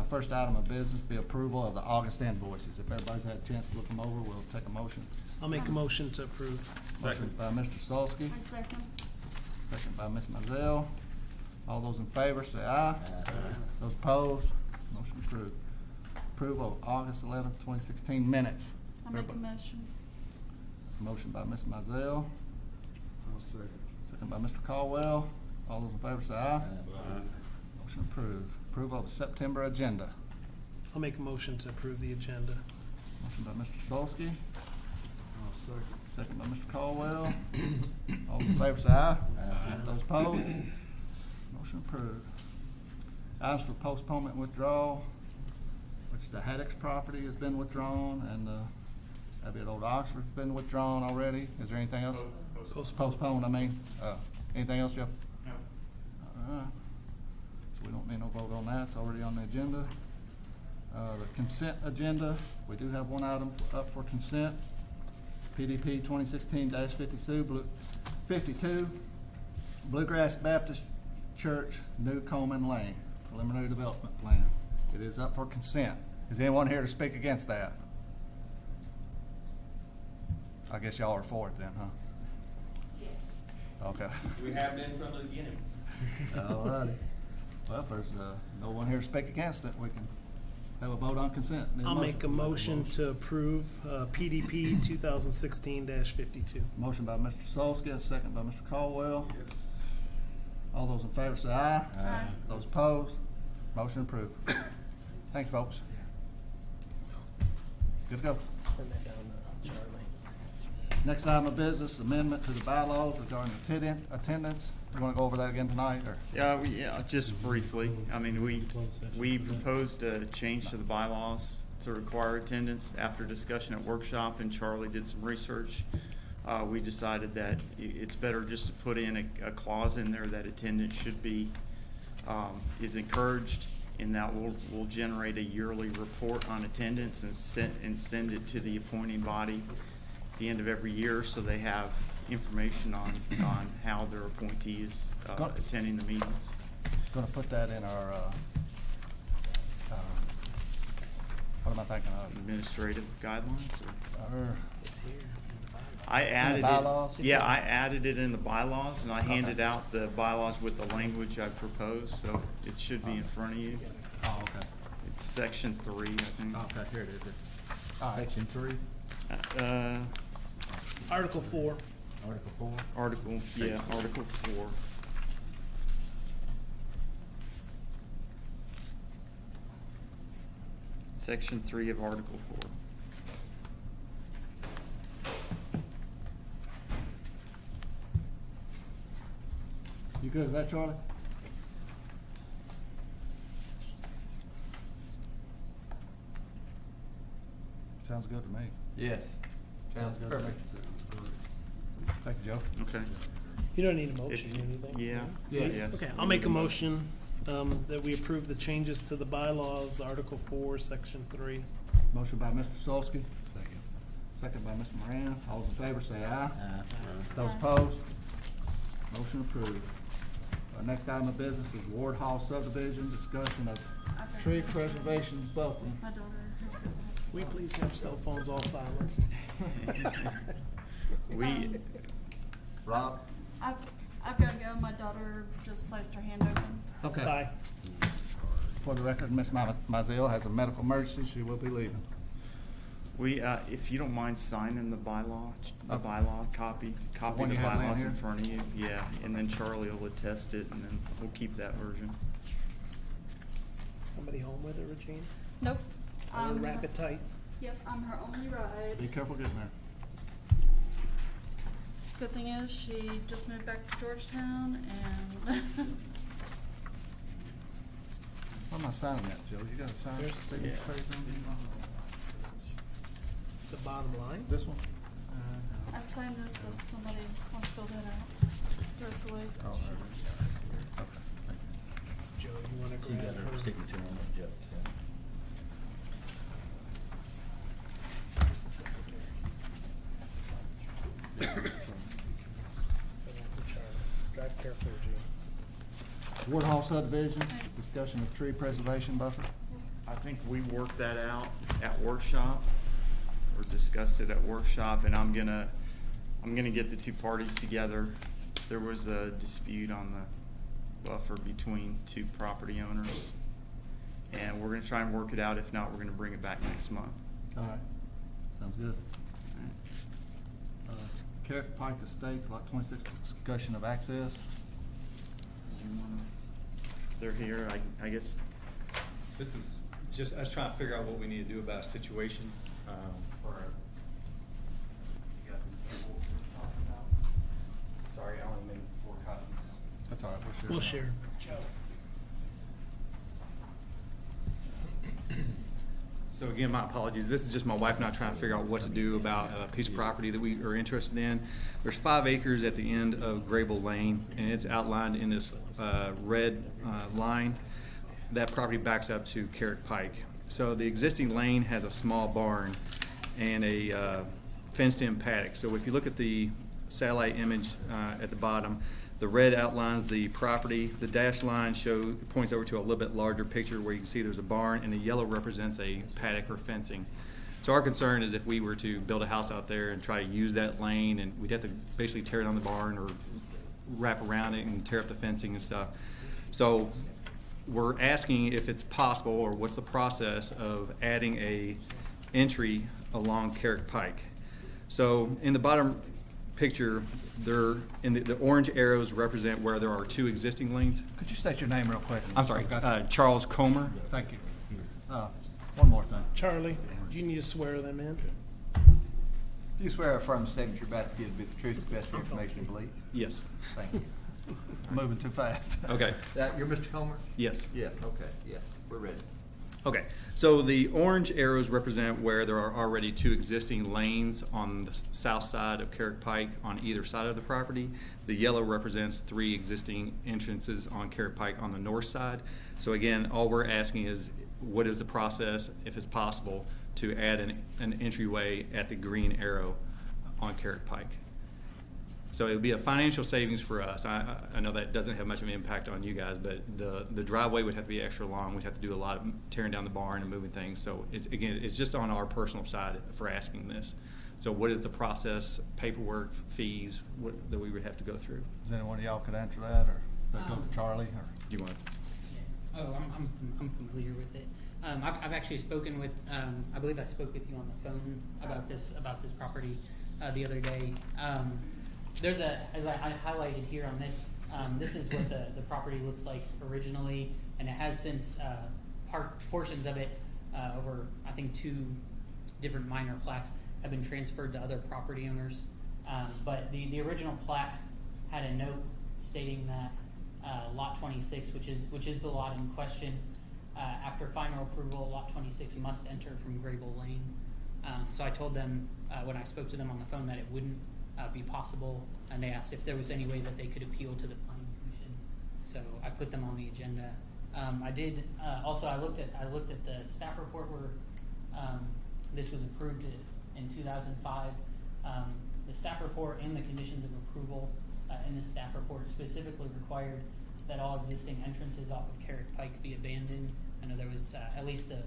first item of business be approval of the August invoices. If everybody's had a chance to look them over, we'll take a motion. I'll make a motion to approve. Motion by Mr. Solsky, I second. second by Ms. Mizell. All those in favor say aye. Those opposed, motion approved. Approval of August 11th, 2016 minutes. I make a motion. Motion by Ms. Mizell, I'll second. second by Mr. Caldwell. All those in favor say aye. Motion approved. Approval of the September agenda. I'll make a motion to approve the agenda. Motion by Mr. Solsky, I'll second. second by Mr. Caldwell. All in favor say aye. Those opposed, motion approved. Items for postponement and withdrawal, which the Haddix property has been withdrawn, and that'd be at Old Oxford's been withdrawn already. Is there anything else? Postponed, I mean. Anything else, Jeff? No. All right. So we don't need no vote on that. It's already on the agenda. The consent agenda, we do have one item up for consent. PDP 2016-52, Bluegrass Baptist Church, New Coleman Lane, preliminary development plan. It is up for consent. Is anyone here to speak against that? I guess y'all are for it then, huh? Okay. We have been from the beginning. All righty. Well, if there's no one here to speak against it, we can have a vote on consent. Need I'll make a motion to approve PDP 2016-52. Motion by Mr. Solsky, a second by Mr. Caldwell. Yes. All those in favor say aye. Aye. Those opposed, motion approved. Thanks, folks. Good to go. Send that down to Charlie. Next item of business, amendment to the bylaws regarding attendance. You want to go over that again tonight, or? Yeah, just briefly. I mean, we proposed a change to the bylaws to require attendance after discussion at workshop, and Charlie did some research. We decided that it's better just to put in a clause in there that attendance should be, is encouraged, and that will generate a yearly report on attendance and send it to the appointing body at the end of every year, so they have information on how their appointee is attending the meetings. Going to put that in our, what am I thinking of? Administrative guidelines, or? Our- It's here. I added bylaws? it. Yeah, I added it in the bylaws, and I Okay. handed out the bylaws with the language I proposed, so it should be in front of you. Oh, okay. It's section 3, I think. Okay, here it is. All right. Section 3. Article 4. Article 4. Article 4. Section 3 of Article 4. You good with that, Charlie? Sounds good to me. Yes. Sounds good. Perfect. Thank you, Joe. Okay. You don't need a motion or anything. Yeah. Yes. Okay, I'll make a motion that we approve the changes to the bylaws, Article 4, Section 3. Motion by Mr. Solsky, Second. second by Mr. Moran. All those in favor say aye. Those opposed? Motion approved. Next item of business is Ward Hall subdivision, discussion of tree preservation buffer. My daughter has to. We please have cell phones all silenced. Rob? I've got to go. My daughter just sliced her hand open. Okay. Bye. For the record, Ms. Mizell has a medical emergency. She will be leaving. We, if you don't mind signing the bylaw, copy One the you have laying bylaws here? in front of you, yeah, and then Charlie will attest it, and then we'll keep that version. Somebody home with her, Regina? Nope. I'll wrap it tight. Yep, I'm her only ride. Be careful getting there. Good thing is she just moved back to Georgetown and Why am I signing that, Joe? You got to sign There's- signature page on It's the bottom line. this one? I've signed this if somebody wants to fill that out. The rest of the way. Oh, there it is. Okay, thank you. Joe, you want to You grab got her? her signature on it, Jeff. Where's the secretary? Send that to Charlie. Drive carefully, Regina. Ward Hall subdivision, Thanks. discussion of tree preservation buffer. I think we worked that out at workshop, or discussed it at workshop, and I'm gonna get the two parties together. There was a dispute on the buffer between two property owners, and we're gonna try and work it out. If not, we're gonna bring it back next month. All right, sounds good. Carrot Pike Estates, lot 26, discussion of access. They're here, I guess. This is just, I was trying to figure out what we need to do about a situation. For, you guys can see what we're talking about. Sorry, I only made 4 copies. That's all right, We'll share. So again, my apologies. This is just my wife and I trying to figure out what to do about a piece of property that we are interested in. There's 5 acres at the end of Grable Lane, and it's outlined in this red line. That property backs up to Carrot Pike. So the existing lane has a small barn and a fenced-in paddock. So if you look at the satellite image at the bottom, the red outlines the property. The dashed line points over to a little bit larger picture where you can see there's a barn, and the yellow represents a paddock or fencing. So our concern is if we were to build a house out there and try to use that lane, and we'd have to basically tear down the barn or wrap around it and tear up the fencing and stuff. So we're asking if it's possible, or what's the process of adding a entry along Carrot Pike. So in the bottom picture, the orange arrows represent where there are 2 existing lanes. Could you state your name real quick? I'm sorry, Okay. Charles Comer. Thank you. One more thing. Charlie, do you need to swear them in? Do you swear or affirm the statement you're about to give to be the truth, the best of your information and belief? Yes. Thank you. Moving too fast. Okay. You're Mr. Comer? Yes. Yes, okay, yes, we're ready. Okay, so the orange arrows represent where there are already 2 existing lanes on the south side of Carrot Pike on either side of the property. The yellow represents 3 existing entrances on Carrot Pike on the north side. So again, all we're asking is, what is the process, if it's possible, to add an entryway at the green arrow on Carrot Pike? So it would be a financial savings for us. I know that doesn't have much of an impact on you guys, but the driveway would have to be extra long. We'd have to do a lot of tearing down the barn and moving things. So it's just on our personal side for asking this. So what is the process, paperwork, fees that we would have to go through? Does anyone of y'all could answer that, or does that go to Charlie, or? Do you want? Oh, I'm familiar with it. I've actually spoken with, I believe I spoke with you on the phone about this property the other day. There's as I highlighted here on this, this is what the property looked like originally, and it has since, portions of it, over, I think 2 different minor plats have been transferred to other property owners. But the original plat had a note stating that, lot 26, which is the lot in question, after final approval, lot 26 must enter from Grable Lane. So I told them, when I spoke to them on the phone, that it wouldn't be possible, and they asked if there was any way that they could appeal to the planning commission. So I put them on the agenda. I did also. I looked at the staff report where this was approved in 2005. The staff report and the conditions of approval in the staff report specifically required that all existing entrances off of Carrot Pike be abandoned. I know there was at least the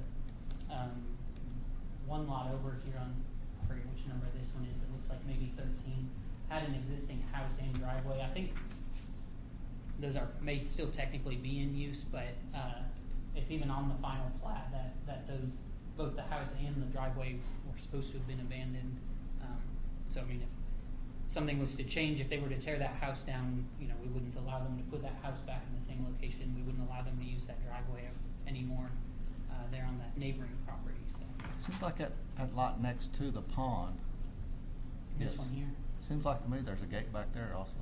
one lot over here on, I forget which number this one is, it looks like maybe 13, had an existing house and driveway. I think those may still technically be in use, but it's even on the final plat that those, both the house and the driveway were supposed to have been abandoned. So I mean, if something was to change, if they were to tear that house down, we wouldn't allow them to put that house back in the same location. We wouldn't allow them to use that driveway anymore there on that neighboring property. So Seems like that lot next to the pond. this one here. Seems like to me there's a gate back there also.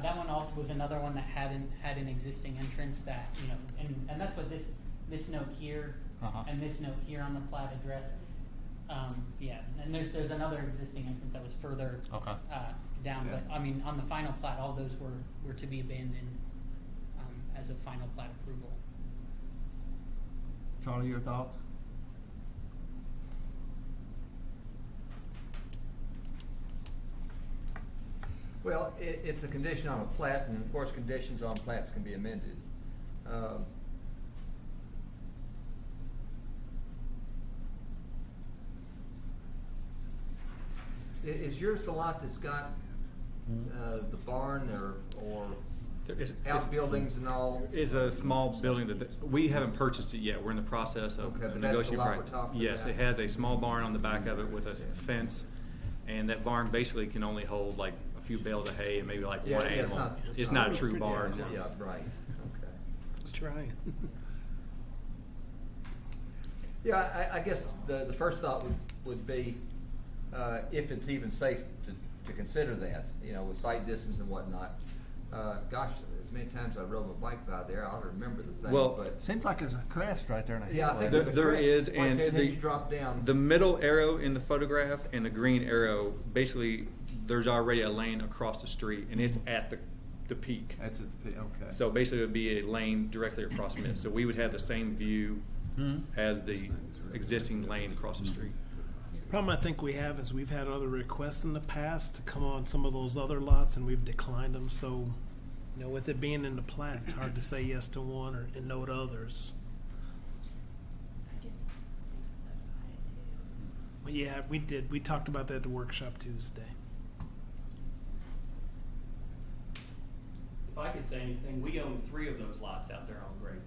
That one also was another one that had an existing entrance that, and that's what this note here and this note here on the plat address. Yeah, and there's another existing entrance that was further down, Yeah. but I mean, on the final plat, all those were to be abandoned as a final plat approval. Charlie, your thoughts? Well, it's a condition on a plat, and of course, conditions on plats can be amended. Is yours the lot that's got, the barn or It's- outbuildings and all? It's a small building we haven't purchased it yet. We're in the process of Okay, but that's the negotiating lot price. we're talking Yes, about. it has a small barn on the back of it with a fence, and that barn basically can only hold like a few bales of hay and maybe like Yeah, one yeah, it's animal. not- It's not a true barn. Yeah, yeah, right, okay. Let's try. Yeah, I guess the first thought would be, if it's even safe to consider that, you know, with sight distance and whatnot. Gosh, as many times I rode my bike by there, I ought to remember the thing, Well, but. Seems like there's a crest right there in the Yeah, I think hill. there's a There crest is, right and there, and then the- you drop down. The middle arrow in the photograph and the green arrow, basically, there's already a lane across the street, and it's at the peak. That's at the, okay. So basically, it would be a lane directly across from it. So we would have the same view as the existing lane across the street. Problem I think we have is we've had other requests in the past to come on some of those other lots, and we've declined them. So, you know, with it being in the plat, it's hard to say yes to one and no to others. I guess this was subdivided too. But yeah, we did. We talked about that at the workshop Tuesday. If I could say anything, we own 3 of those lots out there on Graywood.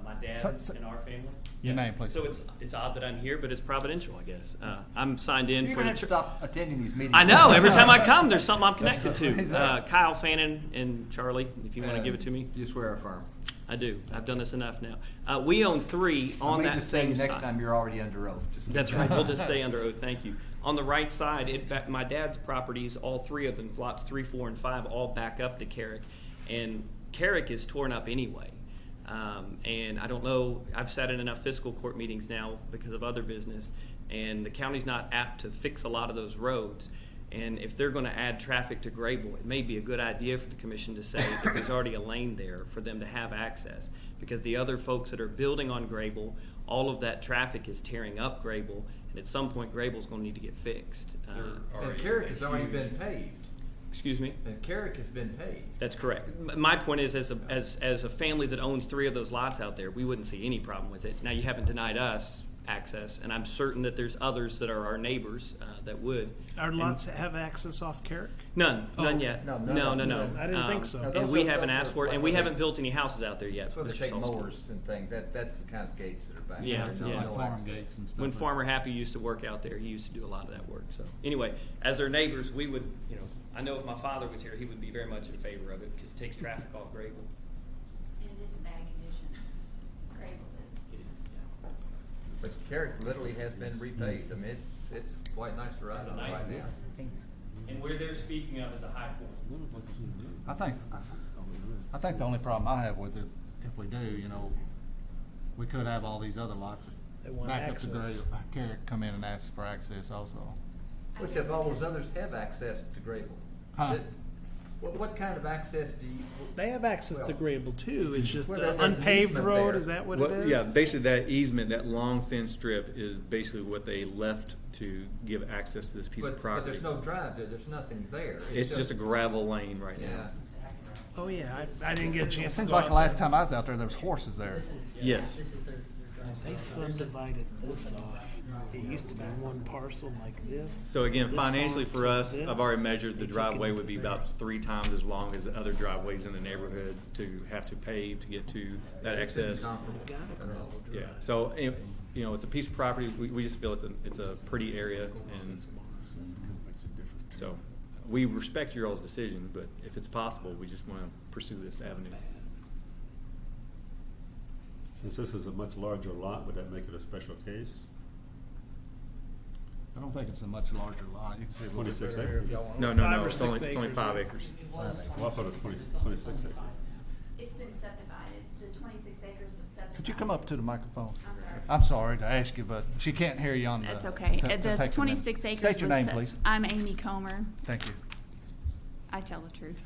My dad So- and our family. Your name, please. So it's odd that I'm here, but it's providential, I guess. I'm signed in You're for gonna the. have to stop attending these meetings. I know. Every time I come, there's something I'm connected to. Exactly. Kyle Fannin and Charlie, if you want to give it to me. You swear or affirm? I do. I've done this enough now. We own 3 on I may that just say same next side. time you're already under oath. Just- That's right. We'll just stay under oath. Thank you. On the right side, my dad's properties, all 3 of them, lots 3, 4, and 5, all back up to Carrick, and Carrick is torn up anyway. And I don't know. I've sat in enough fiscal court meetings now because of other business, and the county's not apt to fix a lot of those roads. And if they're going to add traffic to Graybull, it may be a good idea for the commission to say if there's already a lane there for them to have access, because the other folks that are building on Graybull, all of that traffic is tearing up Graybull, and at some point Graybull's going to need to get fixed. And Carrick has already been paved. Excuse me? And Carrick has been paved. That's correct. My point is, as a family that owns 3 of those lots out there, we wouldn't see any problem with it. Now, you haven't denied us access, and I'm certain that there's others that are our neighbors that would. Our lots have access off Carrick? None Oh. yet. No, No. I didn't think so. No, And those we are- haven't those asked are for it, and like we they- haven't built any houses out there yet. That's where they Mr. take Solsky. mowers and things. That's the kind of gates that are back Yeah, there. It's There's just like no farm access. gates and stuff. When Farmer Happy used to work out there, he used to do a lot of that work. So anyway, as their neighbors, we would, I know if my father was here, he would be very much in favor of it because it takes traffic off Graybull. And it is in bad condition. Grable is. But Carrick literally has been repaved. I mean, it's quite nice to ride It's a on nice right one. now. And where they're speaking of is a high point. I think the only problem I have with it, if we do, we could have all these other lots They want back up to access. Carrick come in and ask for access also. Which if all those others have access to Grable. Huh. What kind of access do you? They have access to Grable too. It's just Well, an there's an unpaved easement road. there. Is that what Well, it is? yeah, basically that easement, that long thin strip is basically what they left to give access to this piece of But property. there's no drive there. There's nothing there. It's just a gravel lane right Yeah. now. Oh yeah, I didn't get a It chance to seems go like out the last there. time I was out there was horses there. Yes. This is their driveway. They subdivided this off. It used to be one parcel like this. So again, This financially farm for took us, this, I've already measured they the took it driveway into would be there. about 3 times as long as the other driveways in the neighborhood to have to pave to get to that It's just access. comparable. Got it. gravel Yeah, drive. so, it's a piece of property, we just feel it's a pretty area, and so, we respect your all's decision, but if it's possible, we just wanna pursue this avenue. Since this is a much larger lot, would that make it a special case? I don't think it's a much larger lot. You can see a little bit 26 better if acres? y'all want. No, 5 or it's 6 only acres, 5 right? acres. Well, I thought it was 26 acres. It's been subdivided. The 26 acres was subdivided. Could you come up to the microphone? I'm sorry. I'm sorry to ask you, but she can't hear you on the. That's okay. to The take the 26 name. acres. State your was name, su- please. I'm Amy Comer. Thank you. I tell the truth.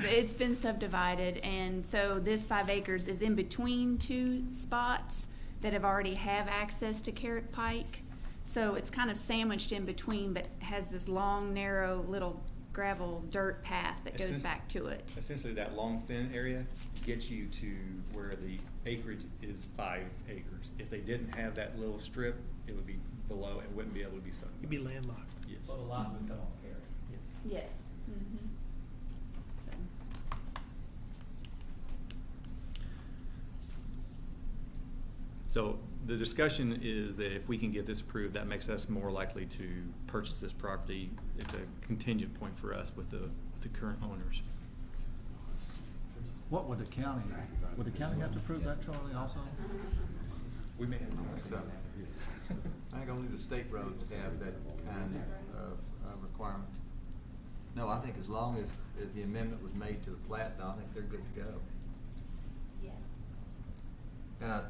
It's been subdivided, and so this 5 acres is in between 2 spots that have already have access to Carrick Pike. So it's kind of sandwiched in between, but has this long, narrow, little gravel dirt path that goes back to it. Essentially, that long thin area gets you to where the acreage is 5 acres. If they didn't have that little strip, it would be below, it wouldn't be able to be You'd subdivided. be landlocked. Yes. So the lot would come off Carrick. Yes. Mm-hmm. So, So the discussion is that if we can get this approved, that makes us more likely to purchase this property. It's a contingent point for us with the current owners. What would the county have to approve that, Charlie, also? We may So, I think only the state roads have that kind of requirement. No, I think as long as the amendment was made to the plat, I think they're good to go. yeah.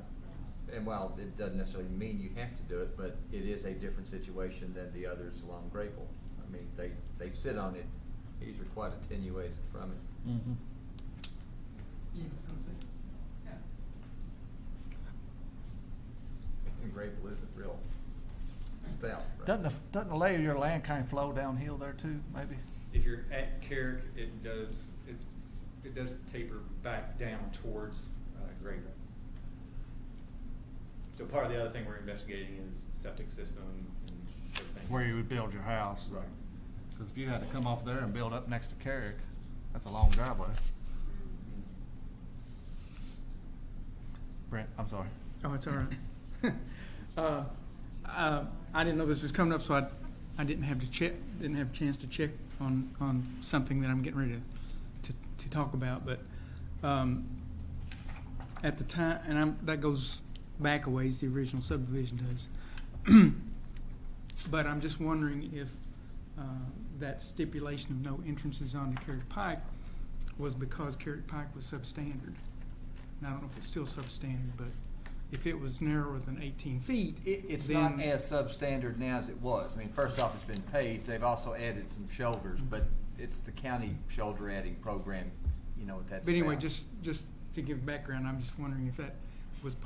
And while it doesn't necessarily mean you have to do it, but it is a different situation than the others along Grable. I mean, they sit on it, he's quite attenuated from it. Mm-hmm. And Grable isn't real spout, right? Doesn't the lay of your land kind of flow downhill there too, maybe? If you're at Carrick, it does taper back down towards Grable. So part of the other thing we're investigating is septic system and everything. Where you would build your house. Right. Because if you had to come off there and build up next to Carrick, that's a long driveway. Brent, I'm sorry. Oh, it's all right. I didn't know this was coming up, so I didn't have a chance to check on something that I'm getting ready to talk about. But at the time, and that goes back a ways, the original subdivision does. But I'm just wondering if that stipulation of no entrances onto Carrick Pike was because Carrick Pike was substandard. And I don't know if it's still substandard, but if it was narrower than 18 feet, It's then- not as substandard now as it was. I mean, first off, it's been paved. They've also added some shoulders, but it's the county shoulder adding program, what that's But anyway, about. just to give background, I'm just wondering if that was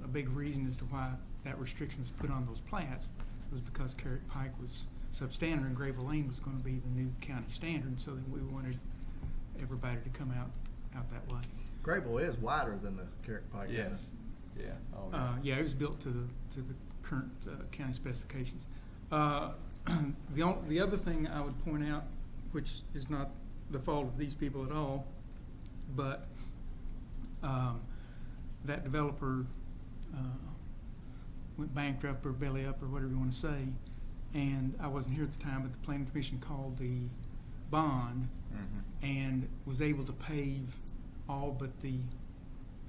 a big reason as to why that restriction was put on those plats, was because Carrick Pike was substandard and Grable Lane was going to be the new county standard, so then we wanted everybody to come out that way. Grable is wider than the Carrick Pike. Yes. Yeah. Oh, Yeah, it was built to the current county specifications. The other thing I would point out, which is not the fault of these people at all, but that developer went bankrupt or belly up or whatever you want to say, and I wasn't here at the time, but the planning commission called the bond and was able to pave all but the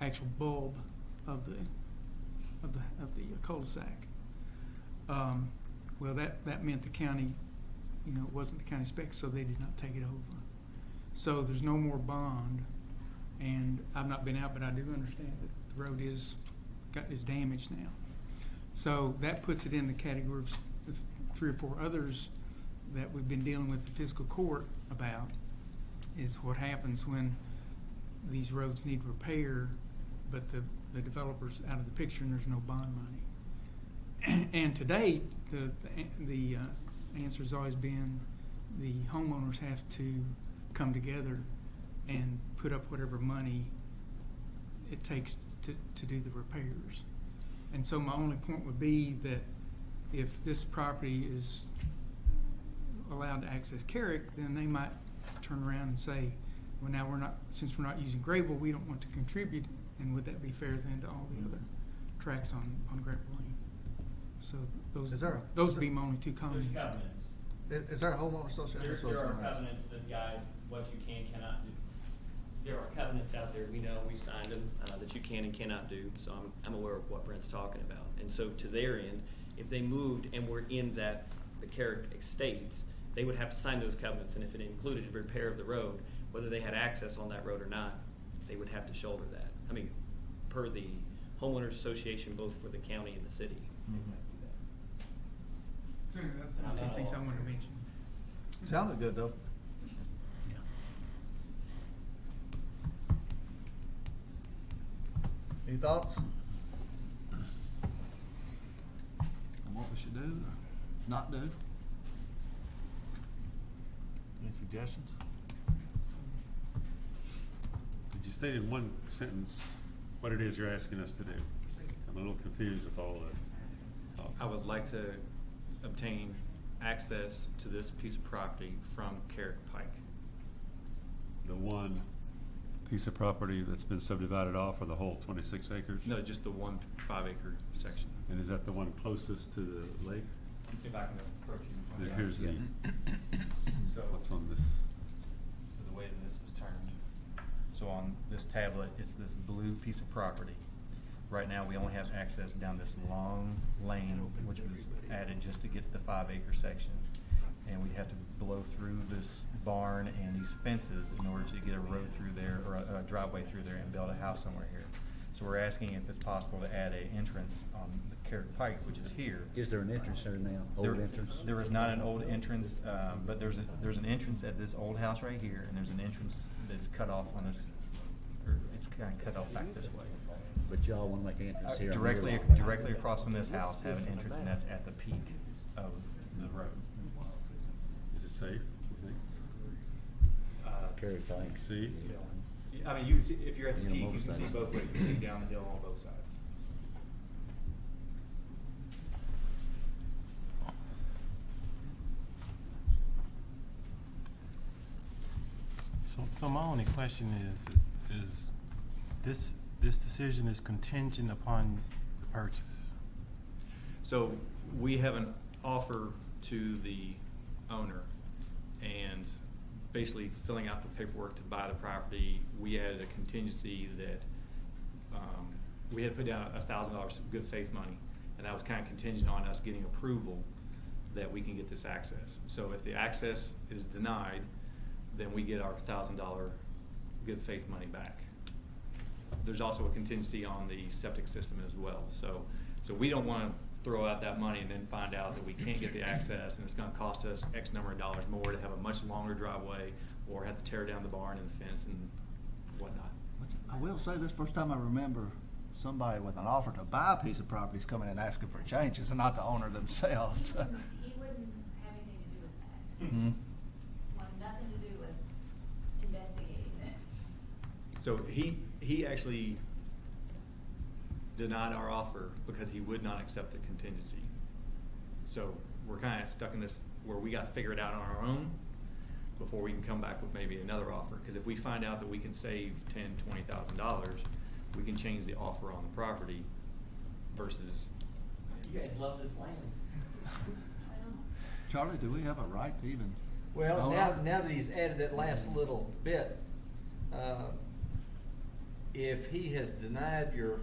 actual bulb of the cul-de-sac. Well, that meant the county, it wasn't the county specs, so they did not take it over. So there's no more bond, and I've not been out, but I do understand that the road is damaged now. So that puts it in the category of 3 or 4 others that we've been dealing with the fiscal court about, is what happens when these roads need repair, but the developer's out of the picture and there's no bond money. And to date, the answer has always been the homeowners have to come together and put up whatever money it takes to do the repairs. And so my only point would be that if this property is allowed to access Carrick, then they might turn around and say, well, now since we're not using Grable, we don't want to contribute, and would that be fair then to all the other tracks on Grable Lane? So those would be my only 2 comments. There's covenants. Is there a homeowner association? There are covenants that guide what you can, cannot do. There are covenants out there, we know, we signed them, that you can and cannot do, so I'm aware of what Brent's talking about. And so to their end, if they moved and were in the Carrick estates, they would have to sign those covenants, and if it included repair of the road, whether they had access on that road or not, they would have to shoulder that. I mean, per the homeowners association, both for the county and the city. So anyway, that's the 2 things I wanted to mention. Sounded good, though. Any thoughts on what we should do or not do? Any suggestions? Did you state in one sentence what it is you're asking us to do? I'm a little confused with all that talk. I would like to obtain access to this piece of property from Carrick Pike. The one piece of property that's been subdivided off, or the whole 26 acres? No, just the 1 5-acre section. And is that the one closest to the lake? If I can approach you. Then here's the, So, what's on this? so the way that this is turned, so on this tablet, it's this blue piece of property. Right now, we only have access down this long lane, which was added just to get to the 5-acre section. And we'd have to blow through this barn and these fences in order to get a road through there, or a driveway through there, and build a house somewhere here. So we're asking if it's possible to add an entrance on the Carrick Pike, which is here. Is there an entrance there now? Old entrance? There is not an old entrance, but there's an entrance at this old house right here, and there's an entrance that's cut off on this, or it's kind of cut off back this way. But y'all wanna make an entrance here? on your lot? Directly across from this house, have an entrance, and that's at the peak of the road. Is it safe, you think? Carrick Pike. See? I mean, you can see, if you're at the Yeah, peak, you most can see sides. both ways, you can see down the hill on both sides. So my only question is this decision is contingent upon the purchase? So we have an offer to the owner, and basically filling out the paperwork to buy the property, we added a contingency that, we had put down $1,000 good faith money, and that was kind of contingent on us getting approval that we can get this access. So if the access is denied, then we get our $1,000 good faith money back. There's also a contingency on the septic system as well. So we don't want to throw out that money and then find out that we can't get the access, and it's going to cost us X number of dollars more to have a much longer driveway, or have to tear down the barn and the fence and whatnot. I will say this first time I remember somebody with an offer to buy a piece of property is coming in asking for changes, and not the owner themselves. He wouldn't have anything to do with that. Mhm. Wanted nothing to do with investigating this. So he actually denied our offer because he would not accept the contingency. So we're kind of stuck in this where we got to figure it out on our own before we can come back with maybe another offer. Because if we find out that we can save $10,000, $20,000, we can change the offer on the property versus. You guys love this land. Charlie, do we have a right to even? Well, vote now, on it? now that he's added that last little bit, if he has denied your,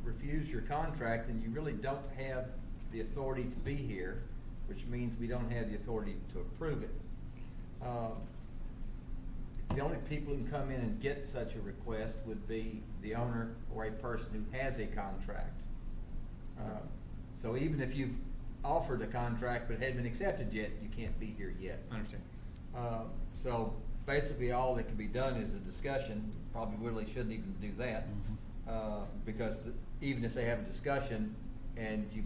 refused your contract, then you really don't have the authority to be here, which means we don't have the authority to approve it. The only people who can come in and get such a request would be the owner or a person who has a contract. So even if you've offered a contract but hadn't been accepted yet, you can't be here yet. I understand. So basically, all that can be done is a discussion. Probably really shouldn't even do that, because even if they have a discussion and you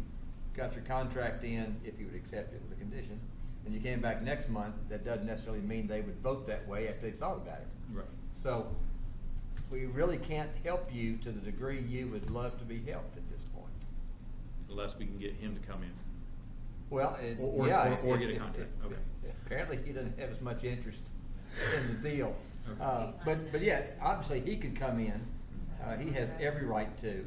got your contract in, if you would accept it with a condition, and you came back next month, that doesn't necessarily mean they would vote that way after they've thought about it. Right. So we really can't help you to the degree you would love to be helped at this point. Unless we can get him to come in. Well, Or get a contract. Okay. Apparently, he doesn't have as much interest in the deal. But yeah, obviously, he could come in. He has every right to.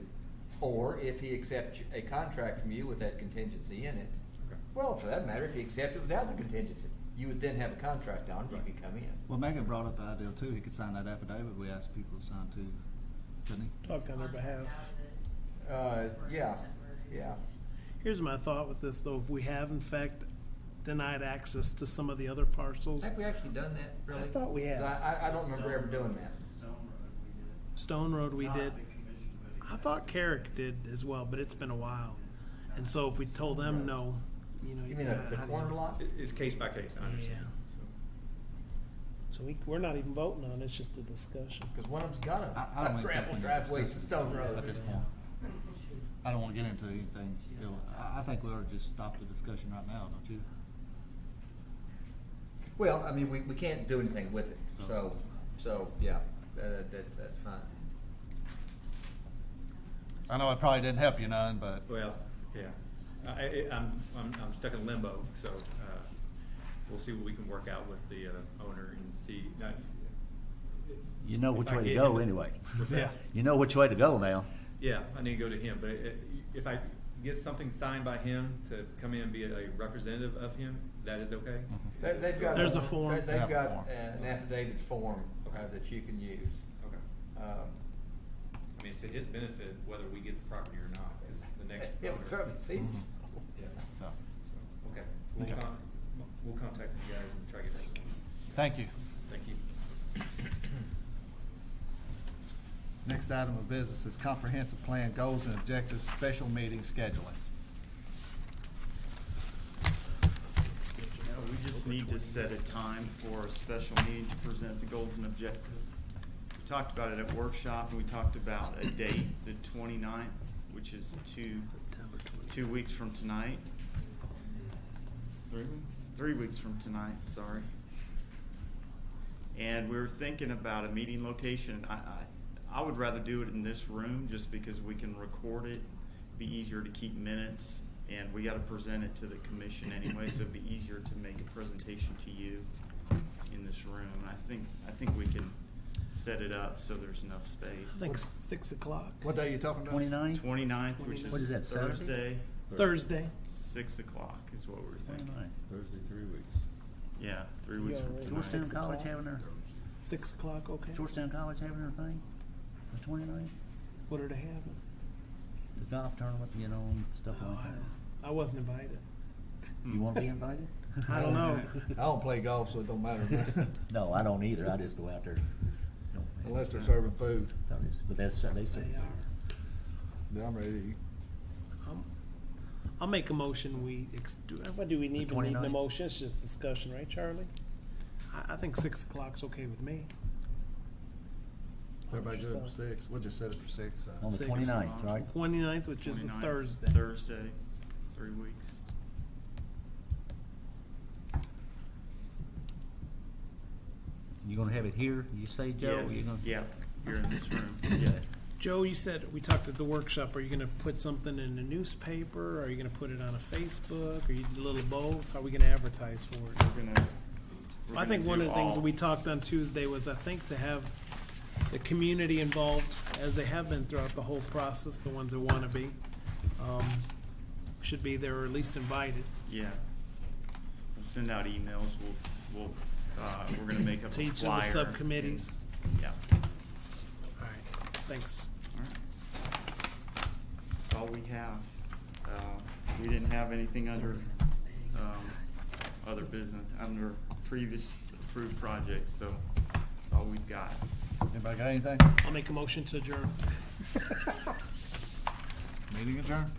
Or if he accepts a contract from you with that contingency in it, well, for that matter, if he accepts it without the contingency, you would then have a contract on it, you could come in. Well, Megan brought up the idea too, he could sign that affidavit we asked people to sign too, couldn't he? Talk on their behalf. Yeah. Here's my thought with this, though. If we have, in fact, denied access to some of the other parcels, Have we actually done that, really? I thought we 'Cause have. I don't remember ever doing that. Stone Road we did. I thought Carrick did as well, but it's been a while. And so if we told them no, You mean the corner lot? It's case by case, I understand. So we're not even voting on it, it's just a discussion. Because one of them's got I don't a think gravel that's driveway to discussed Stone Road. at this point. I don't wanna get into anything, I think we ought to just stop the discussion right now, don't you? Well, I mean, we can't do anything with it, so yeah, that's fine. I know it probably didn't help you none, but. Well, yeah. I'm stuck in limbo, so, we'll see what we can work out with the, owner and see. Now, You know which if I way to get go him- anyway. What's that? You know which way to go now. Yeah, I need to go to him, but if I get something signed by him to come in and be a representative of him, that is okay? They've got. There's a form. They've Have a got form. an affidavit form that you can use. Okay. I mean, it's to his benefit whether we get the property or not, because the next It owner. certainly seems. Yeah, So, so, okay. Okay. We'll contact you guys and try to get that. thank you. Thank you. Next item of business is comprehensive plan goals and objectives, special meeting scheduling. We just need to set a time for a special meeting to present the goals and objectives. We talked about it at workshop, and we talked about a date, the 29th, which is two weeks from tonight. 3 weeks? 3 weeks from tonight, sorry. And we were thinking about a meeting location. I would rather do it in this room, just because we can record it, be easier to keep minutes, and we gotta present it to the commission anyway, so it'd be easier to make a presentation to you in this room. And I think we can set it up so there's enough space. I think 6 o'clock. What day are you talking about? 29? 29th, which What is that, is Saturday? Thursday, Thursday. 6 o'clock is what we're thinking. 29. Thursday, 3 weeks. Yeah, 3 weeks from Yeah, tonight. Georgetown College having their, 6 o'clock, okay. Georgetown College having their thing? The 29th? What are they having? The golf tournament, you know, and stuff Oh, like that. I wasn't invited. You wanna be invited? I don't know. I don't play golf, so it don't matter to me. No, I don't either. I just go out there. Unless they're serving food. But that's, they say. They are. Then I'm ready to eat. I'll make a motion. What do we need to need 29th? a motion? It's just discussion, right, Charlie? I think 6 o'clock's okay with me. Everybody good for 6? We'll just set it for 6. On the 6. 29th, right? 29th, which is a 29th, Thursday. Thursday, 3 weeks. You gonna have it here, you say, Joe? Yes, You gonna- yeah, here in this room, yeah. Joe, you said, we talked at the workshop, are you gonna put something in the newspaper? Are you gonna put it on a Facebook? Are you a little both? How are we gonna advertise for it? We're I think gonna one do of the things that all- we talked on Tuesday was, I think, to have the community involved, as they have been throughout the whole process, the ones that wanna be, should be there or at least invited. Yeah. We'll send out emails, we're gonna make up To a each of the flyer. subcommittees. and- Yeah. All right, thanks. All right. That's all we have. We didn't have anything under, other business, under previous approved projects, so that's all we've got. Anybody got anything? I'll make a motion to adjourn. Meeting adjourned?